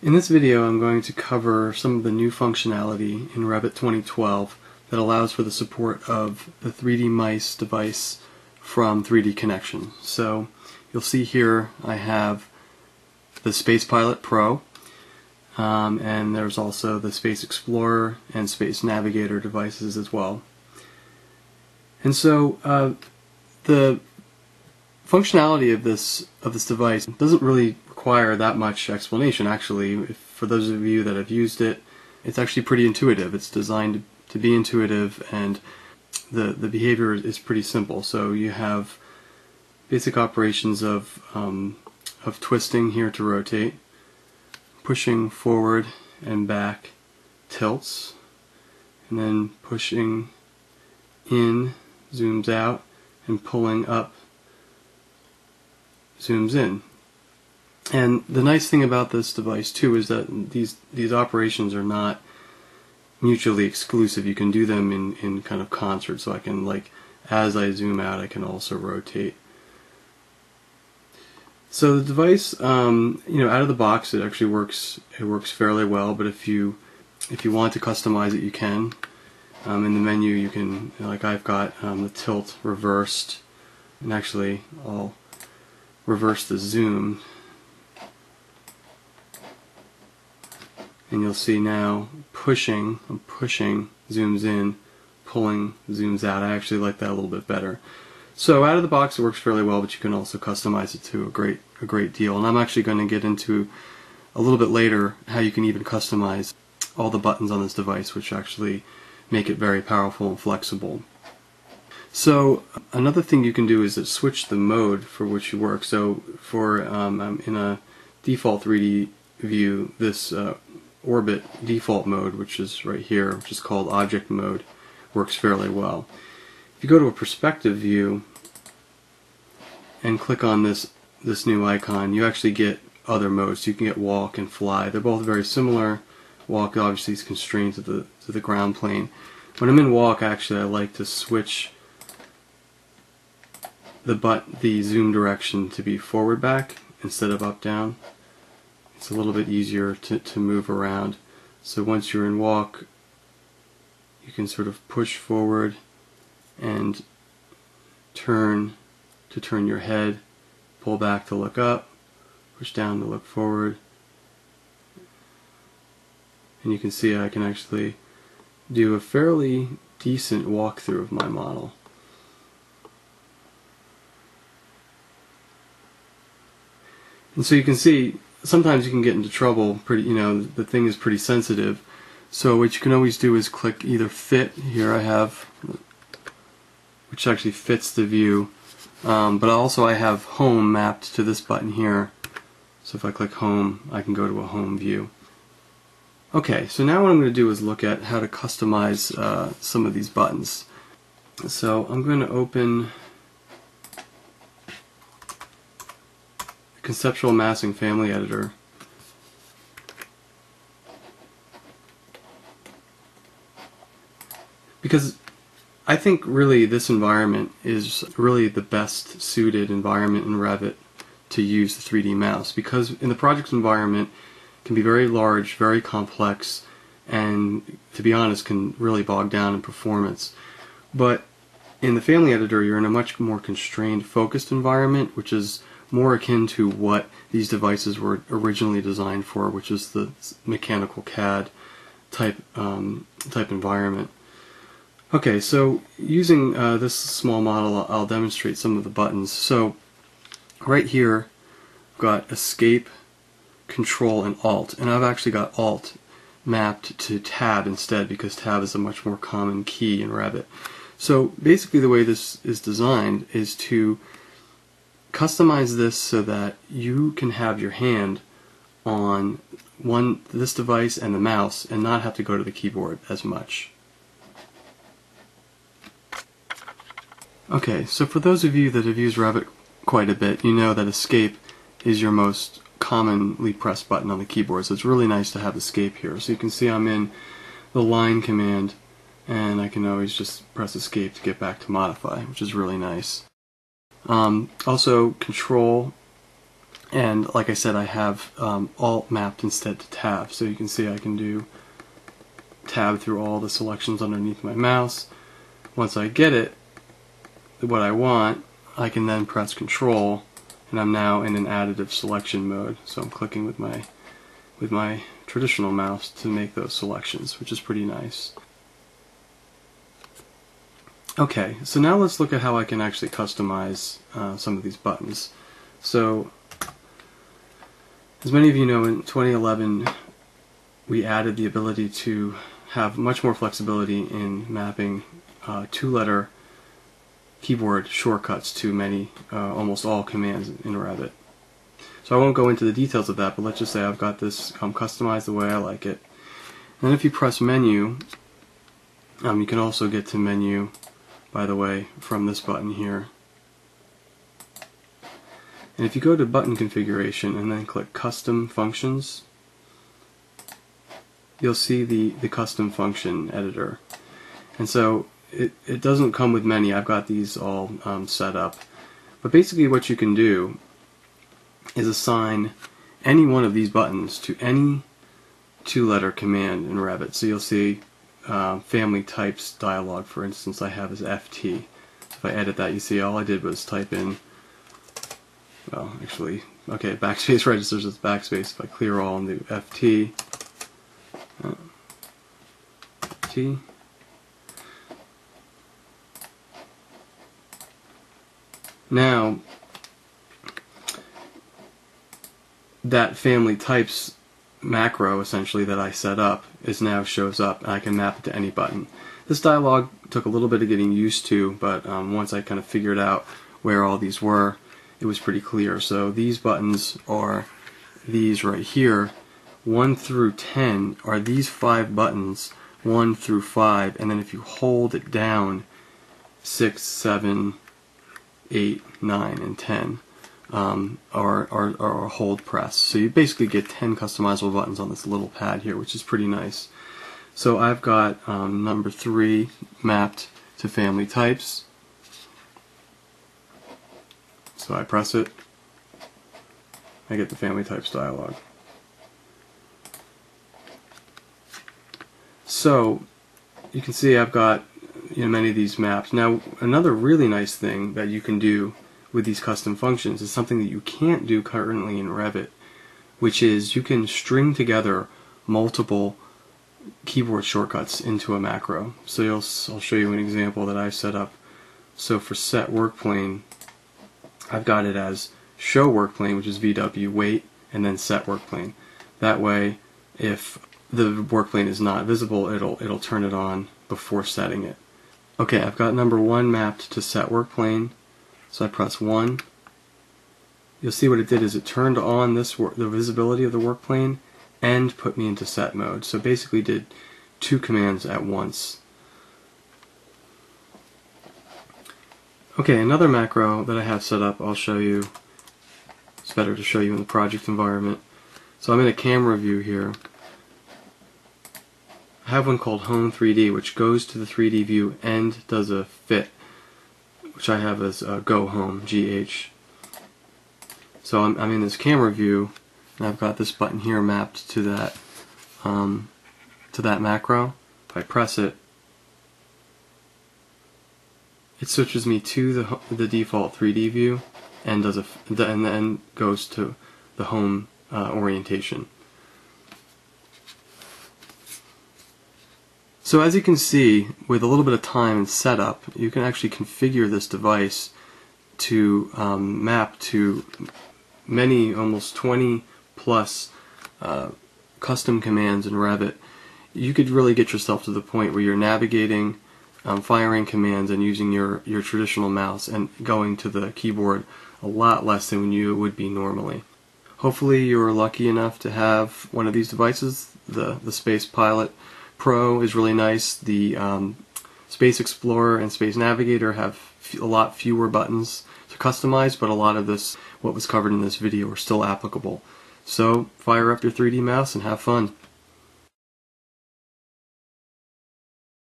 In this video I'm going to cover some of the new functionality in Revit 2012 that allows for the support of the 3D mice device from 3Dconnexion. So you'll see here I have the SpacePilot Pro, and there's also the Space Explorer and Space Navigator devices as well. And so the functionality of this device doesn't really require that much explanation. Actually, for those of you that have used it, it's actually pretty intuitive. It's designed to be intuitive, and the behavior is pretty simple. So you have basic operations of twisting here to rotate, pushing forward and back tilts, and then pushing in zooms out, and pulling up zooms in. And the nice thing about this device too is that these operations are not mutually exclusive. You can do them in kind of concert. So I can, like, as I zoom out, I can also rotate. So the device, out of the box, it actually works. It works fairly well. But if you want to customize it, you can. In the menu, you can, like I've got the tilt reversed, and actually I'll reverse the zoom, and you'll see now I'm pushing zooms in, pulling zooms out. I actually like that a little bit better. So out of the box it works fairly well, but you can also customize it to a great deal. And I'm actually going to get into a little bit later how you can even customize all the buttons on this device, which actually make it very powerful and flexible. So another thing you can do is switch the mode for which you work. So for in a default 3D view, this orbit default mode, which is right here, which is called object mode, works fairly well. If you go to a perspective view and click on this new icon, you actually get other modes. You can get walk and fly. They're both very similar. Walk obviously is constrained to the ground plane. When I'm in walk, actually I like to switch the zoom direction to be forward back instead of up down. It's a little bit easier to move around. So once you're in walk, you can sort of push forward and turn to turn your head, pull back to look up, push down to look forward, and you can see I can actually do a fairly decent walkthrough of my model. And so you can see sometimes you can get into trouble. The thing is pretty sensitive. So what you can always do is click either fit. Here I have, which actually fits the view, but also I have home mapped to this button here. So if I click home, I can go to a home view. Okay, so now what I'm going to do is look at how to customize some of these buttons. So I'm going to open the Conceptual Massing Family Editor. Because I think really this environment is really the best suited environment in Revit to use the 3D mouse, because in the project environment it can be very large, very complex, and to be honest can really bog down in performance. But in the Family Editor you're in a much more constrained, focused environment, which is more akin to what these devices were originally designed for, which is the mechanical CAD type environment. Okay, so using this small model, I'll demonstrate some of the buttons. So right here I've got Escape, Control, and Alt, and I've actually got Alt mapped to Tab instead, because Tab is a much more common key in Revit. So basically the way this is designed is to customize this so that you can have your hand on this device and the mouse and not have to go to the keyboard as much. Okay, so for those of you that have used Revit quite a bit, you know that Escape is your most commonly pressed button on the keyboard, so it's really nice to have Escape here. So you can see I'm in the line command, and I can always just press Escape to get back to Modify, which is really nice. Also, Control And like I said, I have Alt mapped instead to Tab, so you can see I can do Tab through all the selections underneath my mouse. Once I get it, what I want, I can then press Control, and I'm now in an additive selection mode. So I'm clicking with my traditional mouse to make those selections, which is pretty nice. Okay, so now let's look at how I can actually customize some of these buttons. So, as many of you know, in 2011 we added the ability to have much more flexibility in mapping two-letter keyboard shortcuts to almost all commands in Revit. So I won't go into the details of that, but let's just say I've got this customized the way I like it. And then if you press Menu, you can also get to Menu, by the way, from this button here. And if you go to Button Configuration and then click Custom Functions, you'll see the Custom Function Editor. And so it doesn't come with many. I've got these all set up. But basically what you can do is assign any one of these buttons to any two-letter command in Revit. So you'll see Family Types dialog, for instance, I have as FT. If I edit that, you see all I did was type in, well, actually, okay, backspace registers as backspace. If I clear all and do FT, T. Now, that Family Types macro, essentially, that I set up now shows up, and I can map it to any button. This dialog took a little bit of getting used to, but once I kind of figured out where all these were, it was pretty clear. So these buttons are these right here. 1 through 10 are these 5 buttons, 1 through 5, and then if you hold it down, 6, 7, 8, 9, and 10 are a hold press. So you basically get 10 customizable buttons on this little pad here, which is pretty nice. So I've got number 3 mapped to Family Types. So I press it, I get the Family Types dialog. So you can see I've got many of these maps. Now another really nice thing that you can do with these custom functions is something that you can't do currently in Revit, which is you can string together multiple keyboard shortcuts into a macro. So I'll show you an example that I've set up. So for Set Work Plane, I've got it as Show Work Plane, which is VW, wait, and then Set Work Plane. That way, if the work plane is not visible, it'll turn it on before setting it. Okay, I've got number 1 mapped to Set Work Plane. So I press 1. You'll see what it did is it turned on the visibility of the work plane and put me into set mode. So basically did 2 commands at once. Okay, another macro that I have set up, I'll show you. It's better to show you in the project environment. So I'm in a camera view here. I have one called Home 3D, which goes to the 3D view and does a fit, which I have as Go Home, GH. So I'm in this camera view, and I've got this button here mapped to that macro. If I press it, it switches me to the default 3D view and then goes to the home orientation. So as you can see, with a little bit of time and setup, you can actually configure this device to map to many, almost 20 plus custom commands in Revit. You could really get yourself to the point where you're navigating, firing commands, and using your traditional mouse and going to the keyboard a lot less than you would be normally. Hopefully you're lucky enough to have one of these devices. The SpacePilot Pro is really nice. The Space Explorer and Space Navigator have a lot fewer buttons to customize, but a lot of what was covered in this video are still applicable. So fire up your 3D mouse and have fun.